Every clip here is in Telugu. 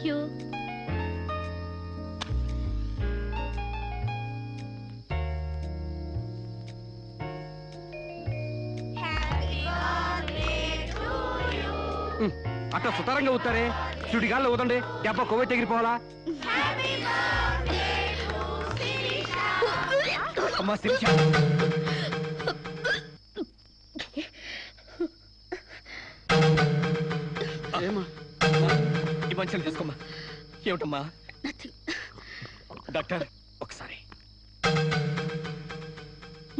Thank you. అట్లా సుతారంగా అవుతారే, సుడిగాల్లో ఊదండి, దెబ్బ కొవ్వె తెగిరిపోవాలా? అమ్మా శిరీష, ఈ మంచిని తీసుకోమ్మా. ఏమిటమ్మా? డాక్టర్ ఒకసారి.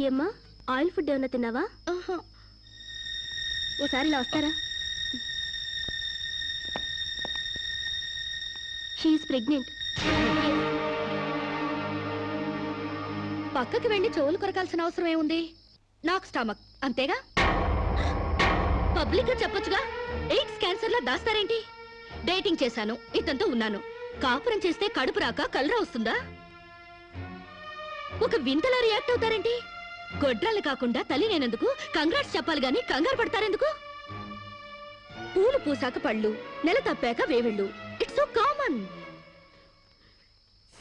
ఏమ్మా, ఆయిల్ ఫుడ్ ఏమన్నా తిన్నావా? ఓసారి ఇలా వస్తారా? She is pregnant. పక్కకి వెళ్ళి చెవులు కొరకాల్సిన అవసరం ఏముంది? నాకు స్టమక్ అంతేగా. పబ్లిక్ గా చెప్పొచ్చుగా. ఎయిడ్స్ క్యాన్సర్ లా దాస్తారేంటి? డేటింగ్ చేశాను, ఇతనితో ఉన్నాను. కాపురం చేస్తే కడుపు రాక కలరా వస్తుందా? ఒక వింతలా రియాక్ట్ అవుతారేంటి? గొడ్రాలు కాకుండా తల్లి నేనందుకు కంగ్రాట్స్ చెప్పాలి గాని కంగారు పడతారెందుకు? పూలు పూసాక పళ్ళు, నెల తప్పాక వేవిళ్ళు. It's so common.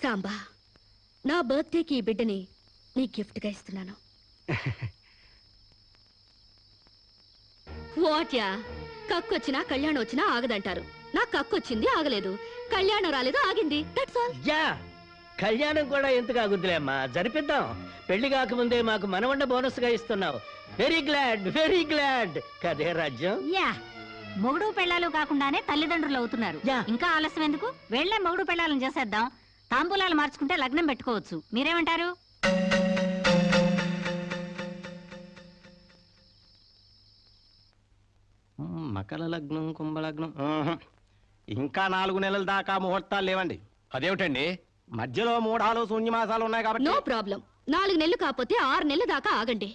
సాంబా, నా బర్త్డేకి ఈ బిడ్డని నీ గిఫ్ట్ గా ఇస్తున్నాను. వాట్యా, కక్కొచ్చినా కళ్యాణం వచ్చినా ఆగదంటారు. నాకు కక్కొచ్చింది, ఆగలేదు. కళ్యాణం రాలేదు, ఆగింది. That's all. యా, కళ్యాణం కూడా ఎందుకు ఆగుద్దులే అమ్మా, జరిపిద్దాం. పెళ్లి కాకముందే మాకు మనవండ బోనస్ గా ఇస్తున్నావు. వెరీ గ్లాడ్ కదే రాజ్యం. యా, మొగుడు పెళ్ళాలు కాకుండానే తల్లిదండ్రులు అవుతున్నారు. ఇంకా ఆలస్యం ఎందుకు? వెళ్లే మొగుడు పెళ్ళాలను చేసేద్దాం. తాంబూలాలు మార్చుకుంటే లగ్నం పెట్టుకోవచ్చు. మీరేమంటారు? మకర లగ్నం, కుంభలగ్నం. ఇంకా 4 నెలల దాకా ముహూర్తాలు లేవండి. అదేమిటండి? మధ్యలో 3 శూన్యమాసాలు ఉన్నాయి కాబట్టి. No problem. 4 నెలలు కాకపోతే 6 నెలల దాకా ఆగండి.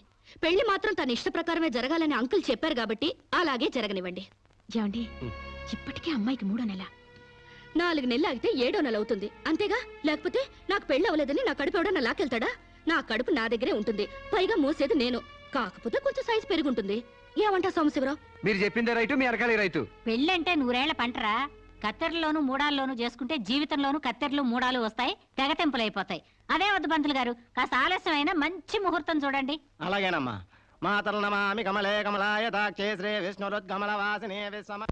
పెళ్లి మాత్రం తన ఇష్ట ప్రకారమే జరగాలని అంకుల్ చెప్పారు కాబట్టి అలాగే జరగనివ్వండి. ఏమండి, ఇప్పటికే అమ్మాయికి 3వ నెల. 4 నెలలు ఆగితే 7వ నెల అవుతుంది, అంతేగా? లేకపోతే నాకు పెళ్లి అవ్వలేదని నా కడుపు ఎవడన్నా లాకెళ్తాడా? నా కడుపు నా దగ్గరే ఉంటుంది, పైగా మోసేది నేను. కాకపోతే కొంచెం సైజు పెరుగుంటుంది. ఏమంటా సోమశివరావు? మీరు చెప్పిందే రైతు, మీ అరకాలి రైతు. పెళ్ళంటే 100 ఏళ్ల పంటరా. కత్తెరలోను మూడాల్లోనూ చేసుకుంటే జీవితంలోనూ కత్తెరలు మూడాలు వస్తాయి, తెగతెంపులైపోతాయి. అదే వద్దు పంతులు గారు, కాస్త ఆలస్యమైన మంచి ముహూర్తం చూడండి. అలాగేనమ్మా. మాతరు నమామి కమలే కమలాయ దాక్షే శ్రీ విష్ణురుద్గమల వాసినే విశ్వమ.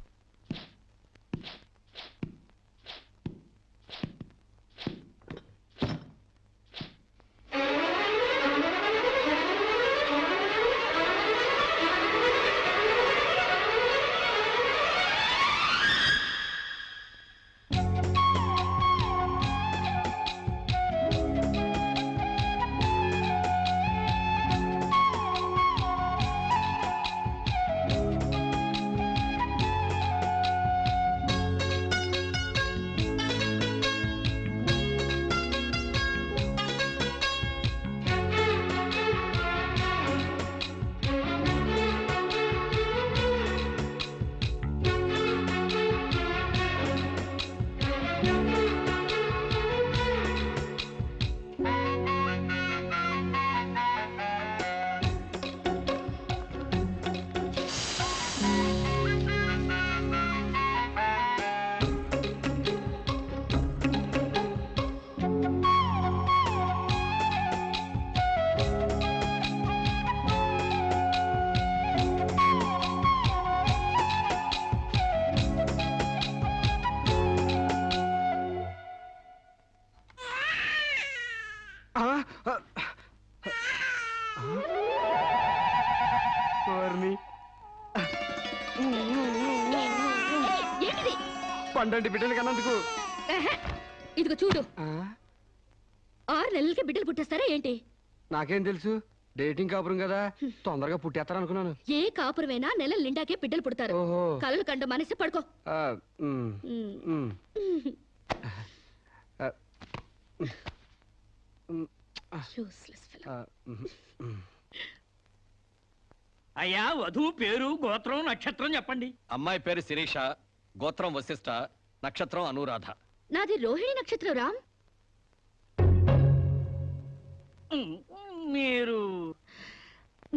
పండంటి బిడ్డలు కన్నందుకు. ఇదిగో చూడు, 6 నెలలకి బిడ్డలు పుట్టేస్తారా ఏంటి? నాకేం తెలుసు, డేటింగ్ కాపురం కదా, తొందరగా పుట్టేస్తారనుకున్నాను. ఏ కాపురమైనా నెలల నిండాకే బిడ్డలు పుడతారు. కలలు కండు మనసి పడుకో. అయ్యా, వధువు పేరు, గోత్రం, నక్షత్రం చెప్పండి. అమ్మాయి పేరు శిరీష, గోత్రం వశిష్ఠ, నక్షత్రం అనురాధ. నాది రోహిణి నక్షత్రం రామ్. మీరు?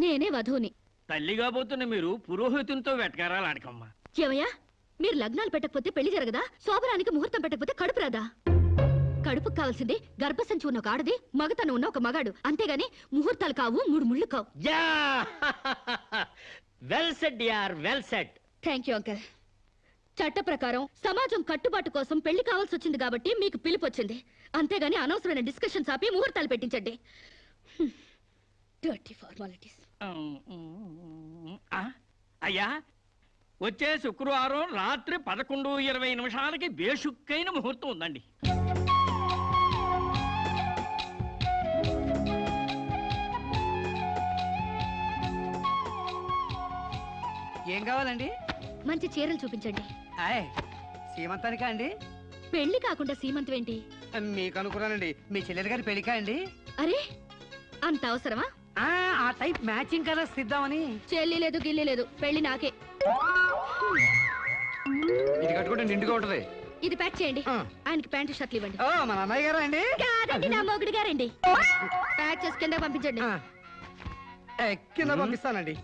నేనే వధువుని. తల్లిగా పోతున్న మీరు పురోహితునితో వెటకారాలు ఆడకమ్మా. ఏమయ్యా, మీరు లగ్నాలు పెట్టకపోతే పెళ్లి జరగదా? శోభరానికి ముహూర్తం పెట్టకపోతే కడుపు రాదా? కడుపుకు కావాల్సింది గర్భసంచి ఉన్న ఒక ఆడది, మగతను ఉన్న ఒక మగాడు, అంతేగాని ముహూర్తాలు కావు, 3 ముళ్ళు కావు. యా వెల్ సెడ్ యార్, well said. Thank you uncle. చట్ట ప్రకారం సమాజం కట్టుబాటు కోసం పెళ్లి కావాల్సి వచ్చింది కాబట్టి మీకు పిలుపు వచ్చింది, అంతేగాని అనవసరమైన డిస్కషన్స్ ఆపి ముహూర్తాలు పెట్టించండి. Dirty formalities. అయ్యా, వచ్చే శుక్రవారం రాత్రి 11:20 బేషుక్కైన ముహూర్తం ఉందండి. ఏం కావాలండి? మంచి చీరలు చూపించండి. హాయ్, సీమంతానికా అండి? పెళ్లి కాకుండా సీమంతం ఏంటి? మీకు అనుకున్నానండి, మీ చెల్లెలు గారి పెళ్లికా అండి? అరే, అంత అవసరమా? ఆ టైప్ మ్యాచింగ్ కలర్స్ ఇద్దామని. చెల్లి లేదు, గిల్లి లేదు, పెళ్లి నాకే. ఇది కట్టుకుంటే నిండుగా ఉంటది. ఇది ప్యాక్ చేయండి. ఆయనకి ప్యాంటు షర్ట్లు ఇవ్వండి. ఓ, మన అన్నయ్య గారా అండి? కాదండి, నా మొగుడు గారండి. ప్యాక్ చేసి కింద పంపించండి. కింద పంపిస్తానండి.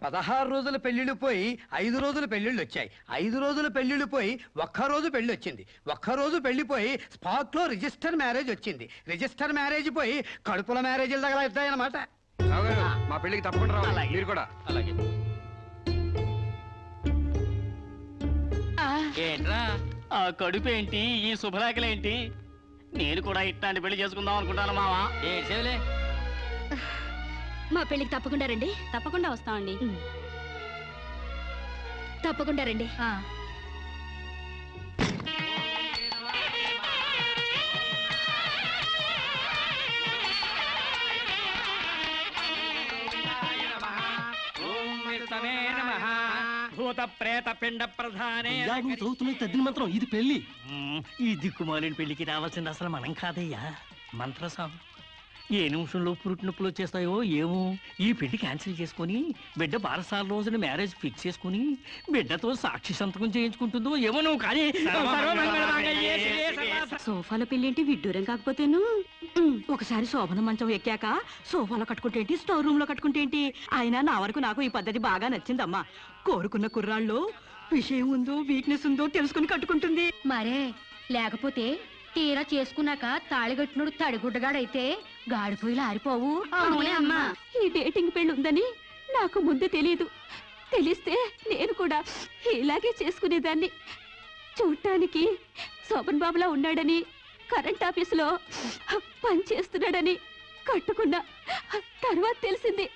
16 రోజుల పెళ్లిళ్ళు పోయి 5 రోజుల పెళ్లిళ్ళు వచ్చాయి. 5 రోజుల పెళ్లిళ్ళు పోయి ఒక్కరోజు పెళ్లి వచ్చింది. ఒక్కరోజు పెళ్లిపోయి స్పాట్ లో రిజిస్టర్ మ్యారేజ్ వచ్చింది. రిజిస్టర్ మ్యారేజ్ పోయి కడుపుల మ్యారేజీలు తగలవుతాయి అన్నమాట. మా పెళ్లికి తప్పకుండా రావాలి. మీరు కూడా అలాగే. ఏంట్రా ఆ కడుపేంటి, ఈ శుభలేఖలేంటి? నేను కూడా ఇట్లాంటి పెళ్లి చేసుకుందాం అనుకుంటాను మావా. ఏడ్చేవులే. మా పెళ్లికి తప్పకుండా రండి. తప్పకుండా వస్తామండి. తప్పకుండా రండి. భూత ప్రేత పిండ ప్రధానే. తద్దిన మంత్రం ఇది పెళ్లి. ఈ దిక్కుమాలిన పెళ్లికి రావాల్సింది అసలు మనం కాదయ్యా, మంత్రసాం. ఏ నిమిషంలో పురుటి నొప్పులు వచ్చేస్తాయో ఏమో. ఈ పెళ్లి క్యాన్సిల్ చేసుకుని బిడ్డ 12 రోజున మ్యారేజ్ ఫిక్స్ చేసుకుని బిడ్డతో సాక్షి సంతకం చేయించుకుంటుందో ఏమో. నువ్వు కానీ సోఫాలో పెళ్ళేంటి విడ్డూరం కాకపోతేను. ఒకసారి శోభన మంచం ఎక్కాక సోఫాలో కట్టుకుంటే ఏంటి, స్టోర్ రూమ్ లో కట్టుకుంటే ఏంటి. అయినా నా వరకు నాకు ఈ పద్ధతి బాగా నచ్చిందమ్మా. కోరుకున్న కుర్రాళ్ళు విషయం ఉందో వీక్నెస్ ఉందో తెలుసుకుని కట్టుకుంటుంది. మరే లేకపోతే తీరా చేసుకున్నాక తాళిగట్టినోడు తడిగుడ్డగాడైతే గాడిపోయిలు ఆరిపోవు. అవునే అమ్మా. ఈ డేటింగ్ పెళ్లి ఉందని నాకు ముందే తెలియదు. తెలిస్తే నేను కూడా ఇలాగే చేసుకునేదాన్ని. చూడటానికి శోభన్ బాబులా ఉన్నాడని, కరెంట్ ఆఫీసులో పని చేస్తున్నాడని కట్టుకున్నా. తర్వాత తెలిసింది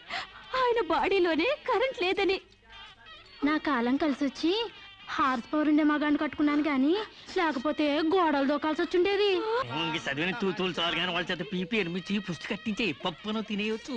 ఆయన బాడీలోనే కరెంట్ లేదని. నా కాలం కలిసి వచ్చి హార్స్ పవర్ ఉండే మగాన్ని కట్టుకున్నాను గాని లేకపోతే గోడలు దోకాల్సి వచ్చిండేది. చదివిన తూతులు చాలు కానీ వాళ్ళ చేత పీపీ ఎనిమిది పుష్టి కట్టించే పప్పును తినేయచ్చు.